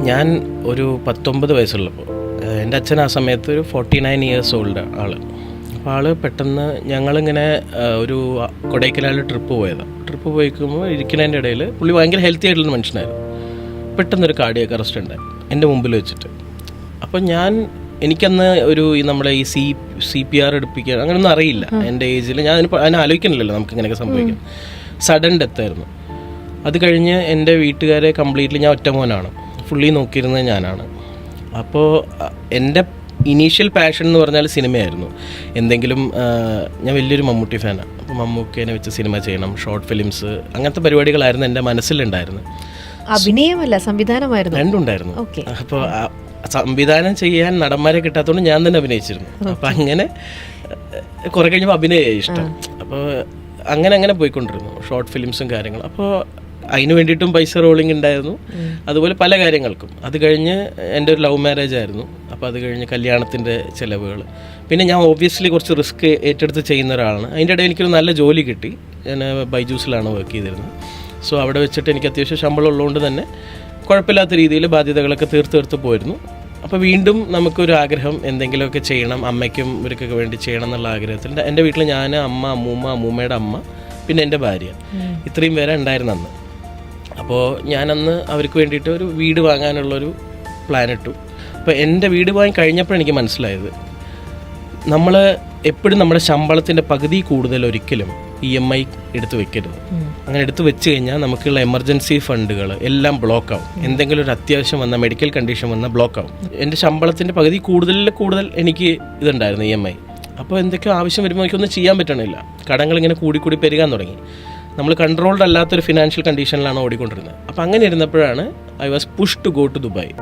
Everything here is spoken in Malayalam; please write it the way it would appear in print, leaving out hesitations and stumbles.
ഞാൻ ഒരു 19 വയസ്സുള്ളപ്പോൾ എൻ്റെ അച്ഛൻ ആ സമയത്ത് ഒരു 49 ഇയേഴ്സ് ഓൾഡ് ആൾ. അപ്പോൾ ആൾ പെട്ടെന്ന് ഞങ്ങളിങ്ങനെ ഒരു കൊടൈക്കനാൽ ട്രിപ്പ് പോയതാണ്. ട്രിപ്പ് പോയിക്കുമ്പോൾ ഇരിക്കുന്നതിൻ്റെ ഇടയിൽ പുള്ളി ഭയങ്കര ഹെൽത്തി ആയിട്ടുള്ള മനുഷ്യനായിരുന്നു. പെട്ടെന്നൊരു കാർഡിയാക് അറസ്റ്റ് ഉണ്ടായി എൻ്റെ മുമ്പിൽ വെച്ചിട്ട്. അപ്പോൾ എനിക്കന്ന് നമ്മുടെ ഈ CPR എടുപ്പിക്കുക അങ്ങനെയൊന്നും അറിയില്ല എൻ്റെ ഏജിൽ. ഞാൻ അതിനെ ആലോചിക്കണില്ലല്ലോ നമുക്ക് ഇങ്ങനെയൊക്കെ സംഭവിക്കും. സഡൻ ഡെത്തായിരുന്നു. അത് കഴിഞ്ഞ് എൻ്റെ വീട്ടുകാരെ കംപ്ലീറ്റ്ലി ഞാൻ ഒറ്റ മോനാണ്, ഫുള്ളി നോക്കിയിരുന്നത് ഞാനാണ്. അപ്പോൾ എൻ്റെ ഇനീഷ്യൽ പാഷൻ എന്ന് പറഞ്ഞാൽ സിനിമയായിരുന്നു. എന്തെങ്കിലും ഞാൻ വലിയൊരു മമ്മൂട്ടി ഫാനാണ്. അപ്പോൾ മമ്മൂക്കേനെ വെച്ച് സിനിമ ചെയ്യണം, ഷോർട്ട് ഫിലിംസ്, അങ്ങനത്തെ പരിപാടികളായിരുന്നു എൻ്റെ മനസ്സിലുണ്ടായിരുന്നത്. അഭിനയമല്ല, സംവിധാനമായിരുന്നു. രണ്ടുണ്ടായിരുന്നു. അപ്പോൾ സംവിധാനം ചെയ്യാൻ നടന്മാരെ കിട്ടാത്തതുകൊണ്ട് ഞാൻ തന്നെ അഭിനയിച്ചിരുന്നു. അപ്പം അങ്ങനെ കുറേ കഴിഞ്ഞപ്പോൾ അഭിനയമായി ഇഷ്ടം. അപ്പോൾ അങ്ങനെ പോയിക്കൊണ്ടിരുന്നു, ഷോർട്ട് ഫിലിംസും കാര്യങ്ങളും. അപ്പോൾ അതിന് വേണ്ടിയിട്ടും പൈസ റോളിംഗ് ഉണ്ടായിരുന്നു, അതുപോലെ പല കാര്യങ്ങൾക്കും. അത് കഴിഞ്ഞ് എൻ്റെ ഒരു ലവ് മാരേജ് ആയിരുന്നു. അപ്പോൾ അത് കഴിഞ്ഞ് കല്യാണത്തിൻ്റെ ചിലവുകൾ. പിന്നെ ഞാൻ ഒബ്വിയസ്ലി കുറച്ച് റിസ്ക് ഏറ്റെടുത്ത് ചെയ്യുന്ന ഒരാളാണ്. അതിൻ്റെ ഇടയിൽ എനിക്കൊരു നല്ല ജോലി കിട്ടി. ഞാൻ ബൈജൂസിലാണ് വർക്ക് ചെയ്തിരുന്നത്. സോ അവിടെ വെച്ചിട്ട് എനിക്ക് അത്യാവശ്യം ശമ്പളം ഉള്ളതുകൊണ്ട് തന്നെ കുഴപ്പമില്ലാത്ത രീതിയിൽ ബാധ്യതകളൊക്കെ തീർത്ത് പോയിരുന്നു. അപ്പോൾ വീണ്ടും നമുക്കൊരു ആഗ്രഹം എന്തെങ്കിലുമൊക്കെ ചെയ്യണം, അമ്മയ്ക്കും ഇവർക്കൊക്കെ വേണ്ടി ചെയ്യണം എന്നുള്ള ആഗ്രഹത്തിൽ എൻ്റെ വീട്ടിൽ ഞാൻ, അമ്മ, അമ്മൂമ്മയുടെ അമ്മ, പിന്നെ എൻ്റെ ഭാര്യ, ഇത്രയും പേരെ ഉണ്ടായിരുന്നു അന്ന്. അപ്പോൾ ഞാനന്ന് അവർക്ക് വേണ്ടിയിട്ട് ഒരു വീട് വാങ്ങാനുള്ളൊരു പ്ലാൻ ഇട്ടു. അപ്പോൾ എൻ്റെ വീട് വാങ്ങി കഴിഞ്ഞപ്പോഴാണ് എനിക്ക് മനസ്സിലായത്, നമ്മൾ എപ്പോഴും നമ്മുടെ ശമ്പളത്തിൻ്റെ പകുതി കൂടുതൽ ഒരിക്കലും EMI എടുത്ത് വെക്കരുത്. അങ്ങനെ എടുത്ത് വെച്ച് കഴിഞ്ഞാൽ നമുക്കുള്ള എമർജൻസി ഫണ്ടുകൾ എല്ലാം ബ്ലോക്കാവും. എന്തെങ്കിലും ഒരു അത്യാവശ്യം വന്ന മെഡിക്കൽ കണ്ടീഷൻ വന്നാൽ ബ്ലോക്കാവും. എൻ്റെ ശമ്പളത്തിൻ്റെ പകുതി കൂടുതൽ എനിക്ക് ഇതുണ്ടായിരുന്നു EMI. അപ്പോൾ എന്തൊക്കെയോ ആവശ്യം വരുമ്പോൾ എനിക്കൊന്നും ചെയ്യാൻ പറ്റണില്ല. കടങ്ങളിങ്ങനെ കൂടി പെരുകാൻ തുടങ്ങി. നമ്മൾ കൺട്രോൾഡ് അല്ലാത്തൊരു ഫിനാൻഷ്യൽ കണ്ടീഷനിലാണ് ഓടിക്കൊണ്ടിരുന്നത്. അപ്പോൾ അങ്ങനെ ഇരുന്നപ്പോഴാണ് I was push to go to Dubai.